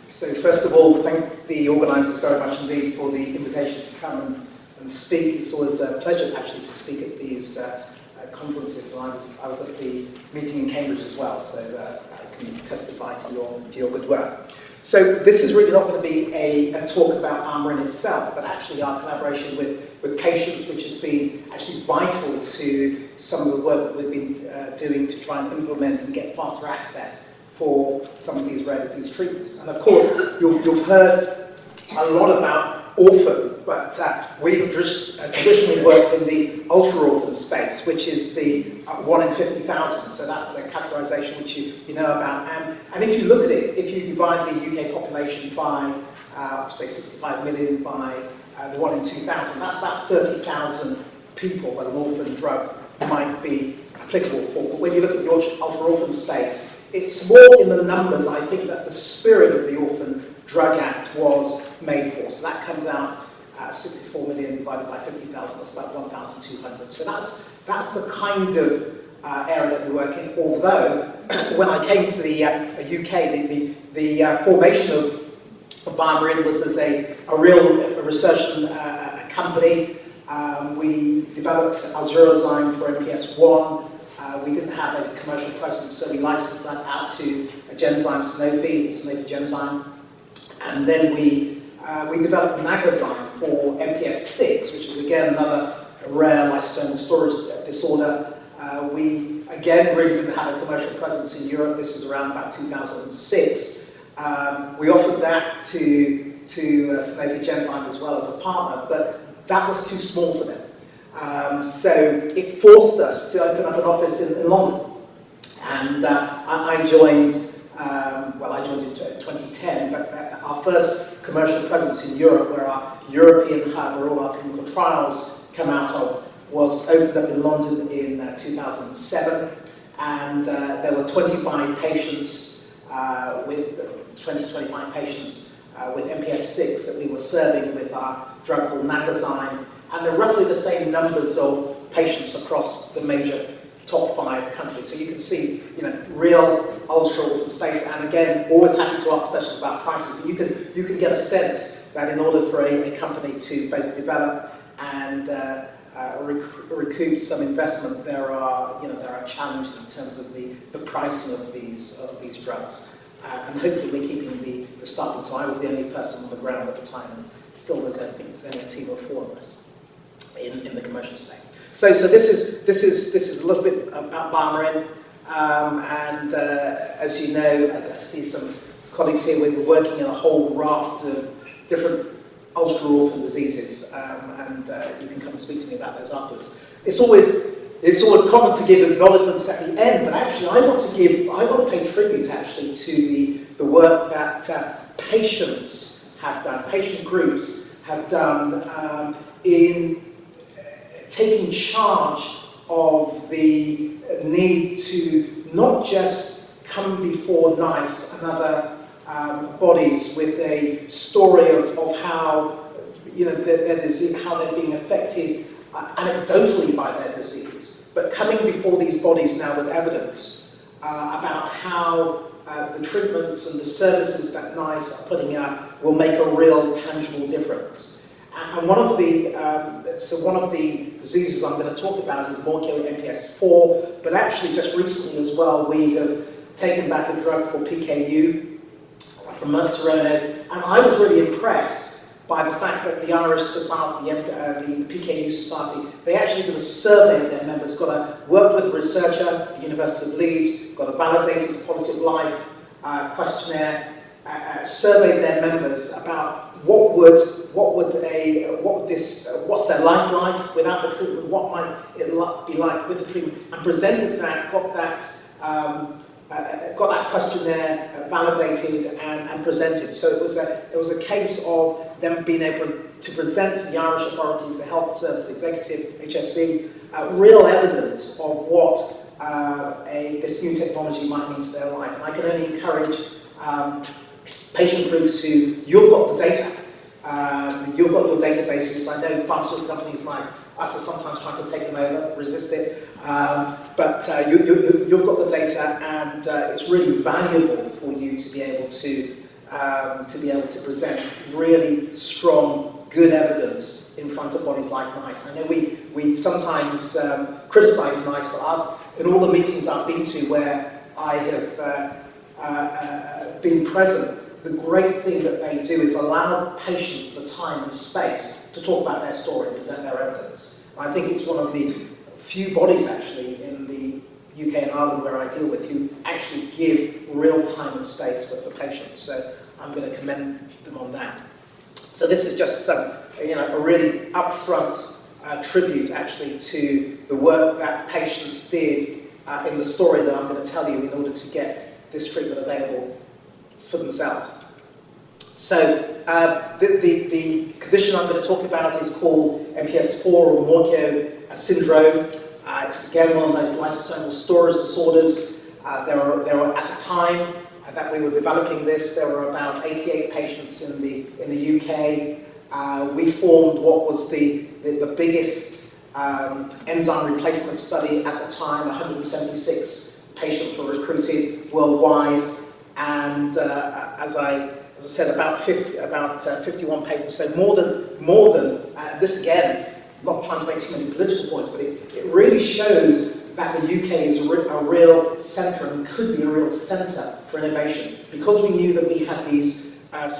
So first of all, thank the organisers very much indeed for the invitation to come and speak. It's always a pleasure actually to speak at these conferences. And I was at the meeting in Cambridge as well, so I can testify to your good work. So this is really not going to be a talk about BioMarin itself, but actually our collaboration with patients, which has been actually vital to some of the work that we've been doing to try and implement and get faster access for some of these rare disease treatments. And of course, you've heard a lot about orphan, but we've just traditionally worked in the ultra-orphan space, which is the 1 in 50,000. So that's a categorization which you know about. And if you look at it, if you divide the UK population by, say, 65 million by the 1 in 2,000, that's about 30,000 people that an orphan drug might be applicable for. But when you look at the ultra-orphan space, it's more in the numbers, I think, that the spirit of the Orphan Drug Act was made for. So that comes out 64 million divided by 50,000, that's about 1,200. So that's the kind of area that we work in. Although, when I came to the UK, the formation of BioMarin was as a real research company. We developed Algerazyme for MPS1. We didn't have a commercial presence, so we licensed that out to a Genzyme Sanofi Genzyme. And then we developed Naglazyme for MPS6, which is again another rare lysosomal storage disorder. We again really didn't have a commercial presence in Europe. This is around about 2006. We offered that to Sanofi Genzyme as well as a partner, but that was too small for them. So it forced us to open up an office in London, and I joined. I joined in 2010, but our first commercial presence in Europe, where our European hub, where all our clinical trials come out of, was opened up in London in 2007, and there were 25 patients with 25 patients with MPS6 that we were serving with our drug called Naglazyme. And they're roughly the same numbers of patients across the major top 5 countries. So you can see, real ultra-orphan space. And again, always happy to ask questions about prices. But you can get a sense that in order for a company to both develop and recoup some investment, there are challenges in terms of the pricing of these drugs. And hopefully we're keeping the starting. So I was the only person on the ground at the time, and still there's only a team of 4 of us in the commercial space. So this is a little bit about BioMarin, and as you know, I see some colleagues here. We're working in a whole raft of different ultra-orphan diseases, and you can come and speak to me about those afterwards. It's always common to give acknowledgements at the end, but actually I want to pay tribute actually to the work that patients have done, patient groups have done in taking charge of the need to not just come before NICE and other bodies with a story of how their disease, how they're being affected anecdotally by their disease, but coming before these bodies now with evidence about how the treatments and the services that NICE are putting out will make a real tangible difference. And one of the diseases I'm going to talk about is molecular MPS4, but actually just recently as well we have taken back a drug for PKU from Merck, and I was really impressed by the fact that the Irish Society, the PKU Society, they actually did a survey of their members, worked with a researcher at the University of Leeds, got a validated quality of life questionnaire, surveyed their members about what's their life like without the treatment, what might it be like with the treatment, and presented that, got that questionnaire validated and presented. So it was a case of them being able to present to the Irish authorities, the Health Service Executive, HSE, real evidence of what this new technology might mean to their life. And I can only encourage patient groups who, you've got the data, you've got your databases. I know pharmaceutical companies like us are sometimes trying to take them over, resist it, but you've got the data, and it's really valuable for you to be able to to be able to present really strong, good evidence in front of bodies like NICE. I know we sometimes criticise NICE, but in all the meetings I've been to where I have been present, the great thing that they do is allow patients the time and space to talk about their story and present their evidence. I think it's one of the few bodies actually in the UK and Ireland where I deal with who actually give real time and space for patients. So I'm going to commend them on that. So this is just a really upfront tribute actually to the work that patients did in the story that I'm going to tell you in order to get this treatment available for themselves. So the condition I'm going to talk about is called MPS IV or Morquio syndrome. It's again one of those lysosomal storage disorders. There were at the time that we were developing this, there were about 88 patients in the UK. We formed what was the biggest enzyme replacement study at the time. 176 patients were recruited worldwide, and as I said, about 51 papers. So more than this again. Not trying to make too many political points, but it really shows that the UK is a real centre and could be a real centre for innovation, because we knew that we had these there are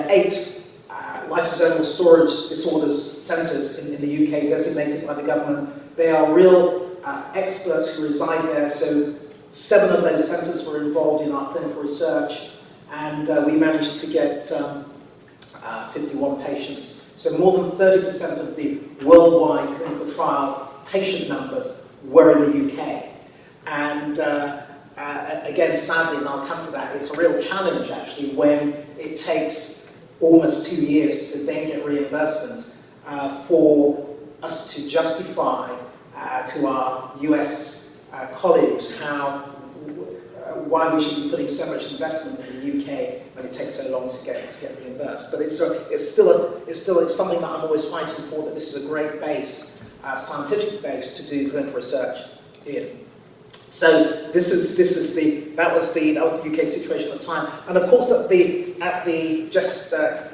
8 lysosomal storage disorders centres in the UK designated by the government. They are real experts who reside there, so 7 of those centres were involved in our clinical research, and we managed to get 51 patients. So more than 30% of the worldwide clinical trial patient numbers were in the UK. And again, sadly, and I'll come to that, it's a real challenge actually when it takes almost 2 years to then get reimbursement for us to justify to our US colleagues why we should be putting so much investment in the UK when it takes so long to get reimbursed. But it's something that I'm always fighting for, that this is a great base, scientific base to do clinical research in. So that was the UK situation at the time. And of course, just a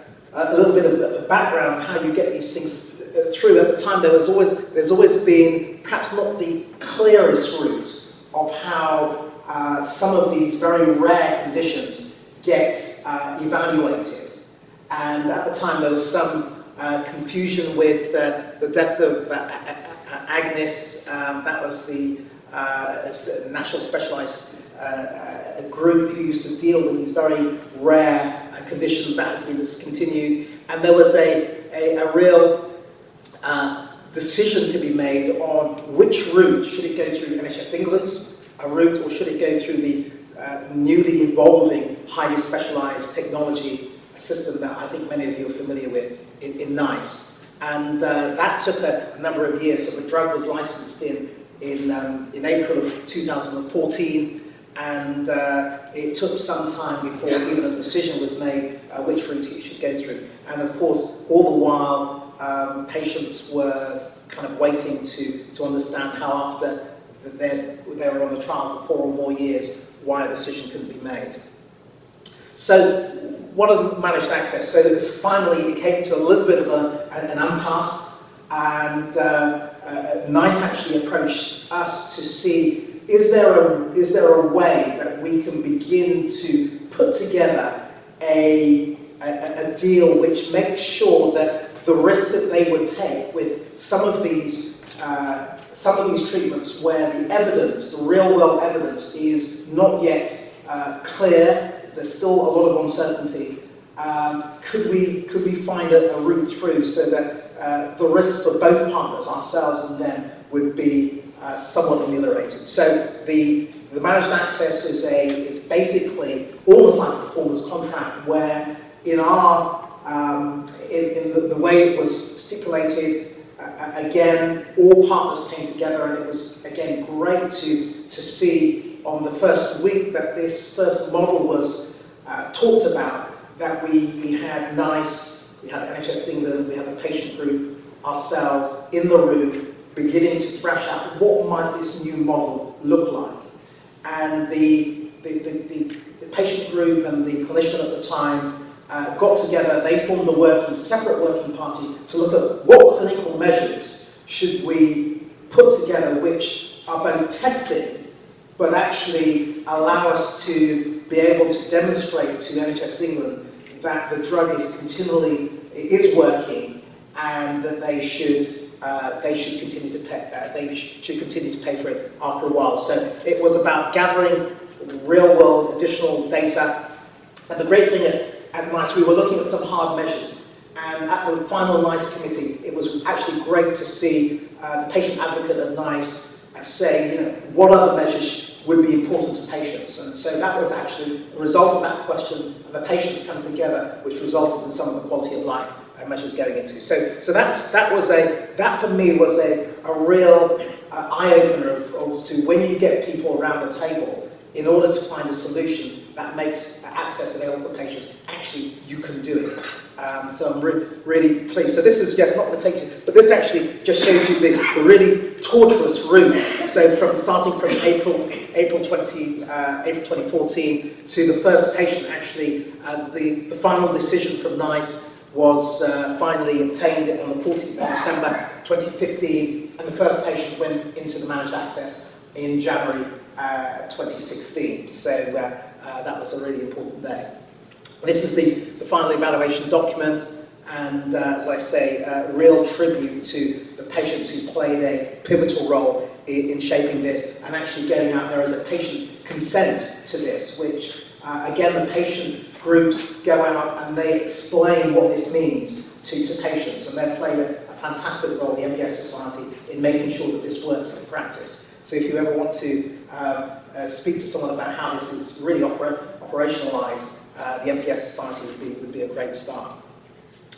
little bit of background how you get these things through. At the time, there's always been perhaps not the clearest route of how some of these very rare conditions get evaluated. And at the time there was some confusion with the death of Agnes. That was the national specialised group who used to deal with these very rare conditions that had to be discontinued. And there was a real decision to be made on which route. Should it go through NHS England's route, or should it go through the newly evolving, highly specialised technology system that I think many of you are familiar with in NICE. And that took a number of years. So the drug was licensed in April of 2014, and it took some time before even a decision was made which route it should go through. And of course, all the while, patients were kind of waiting to understand how after they were on the trial for 4 or more years, why a decision couldn't be made. So, what are managed access? So finally, it came to a little bit of an impasse, and NICE actually approached us to see, is there a way that we can begin to put together a deal which makes sure that the risk that they would take with some of these treatments where the evidence, the real-world evidence, is not yet clear, there's still a lot of uncertainty. Could we find a route through so that the risks for both partners, ourselves and them, would be somewhat ameliorated? So the managed access is basically almost like a performance contract, where in the way it was stipulated. Again, all partners came together, and it was, again, great to see on the first week that this first model was talked about, that we had NICE, we had NHS England, we had the patient group, ourselves, in the room, beginning to thrash out what might this new model look like. And the patient group and the clinician at the time got together. They formed a separate working party to look at what clinical measures should we put together which are both tested but actually allow us to be able to demonstrate to NHS England that the drug is working and that they should continue to pay for it after a while. So it was about gathering real-world additional data. And the great thing at NICE, we were looking at some hard measures. And at the final NICE committee, it was actually great to see the patient advocate at NICE say, what other measures would be important to patients. And so that was actually a result of that question, and the patients coming together, which resulted in some of the quality of life measures going into. So that for me was a real eye-opener to when you get people around the table, in order to find a solution that makes access available for patients, actually you can do it. So I'm really pleased. So this is just not the take, but this actually just shows you the really tortuous route. So starting from April 2014 to the first patient, actually, the final decision from NICE was finally obtained on the 14th of December 2015, and the first patient went into the managed access in January 2016. So that was a really important day. This is the final evaluation document, and as I say, a real tribute to the patients who played a pivotal role in shaping this and actually getting out there as a patient consent to this, which again, the patient groups go out and they explain what this means to patients, and they've played a fantastic role, the MPS Society, in making sure that this works in practice. So if you ever want to speak to someone about how this is really operationalised, the MPS Society would be a great start.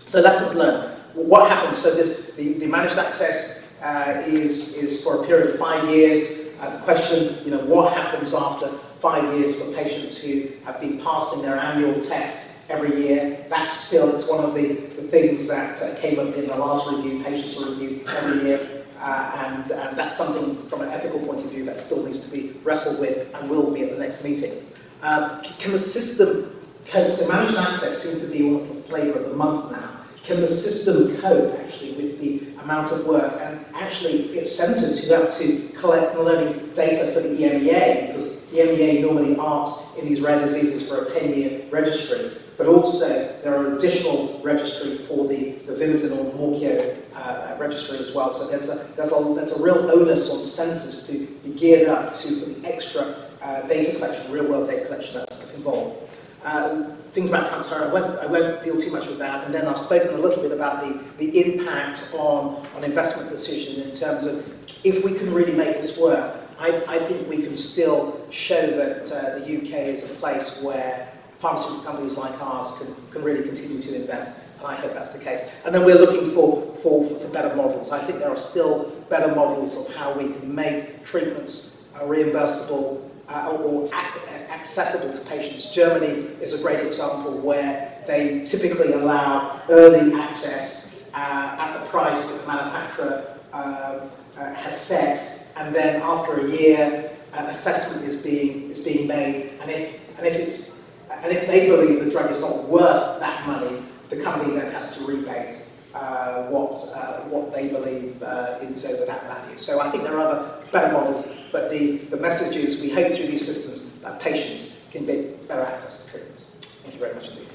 So lessons learned. What happened? So the managed access is for a period of 5 years. The question, what happens after 5 years for patients who have been passing their annual tests every year? It's one of the things that came up in the last review. Patients are reviewed every year. And that's something from an ethical point of view that still needs to be wrestled with and will be at the next meeting. Can the system cope? So managed access seems to be almost the flavour of the month now. Can the system cope actually with the amount of work? And actually it's centres who have to collect not only data for the EMEA, because the EMEA normally asks in these rare diseases for a 10-year registry, but also there are additional registry for the Vimicimin or Morchio registry as well. So there's a real onus on centres to be geared up to the extra data collection, real-world data collection that's involved. Things about transfer, I won't deal too much with that, and then I've spoken a little bit about the impact on investment decision in terms of if we can really make this work. I think we can still show that the UK is a place where pharmaceutical companies like ours can really continue to invest, and I hope that's the case. And then we're looking for better models. I think there are still better models of how we can make treatments reimbursable or accessible to patients. Germany is a great example where they typically allow early access at the price that the manufacturer has set, and then after a year, an assessment is being made, and if they believe the drug is not worth that money, the company then has to rebate what they believe is over that value. So I think there are other better models, but the message is we hope through these systems that patients can get better access to treatments. Thank you very much indeed.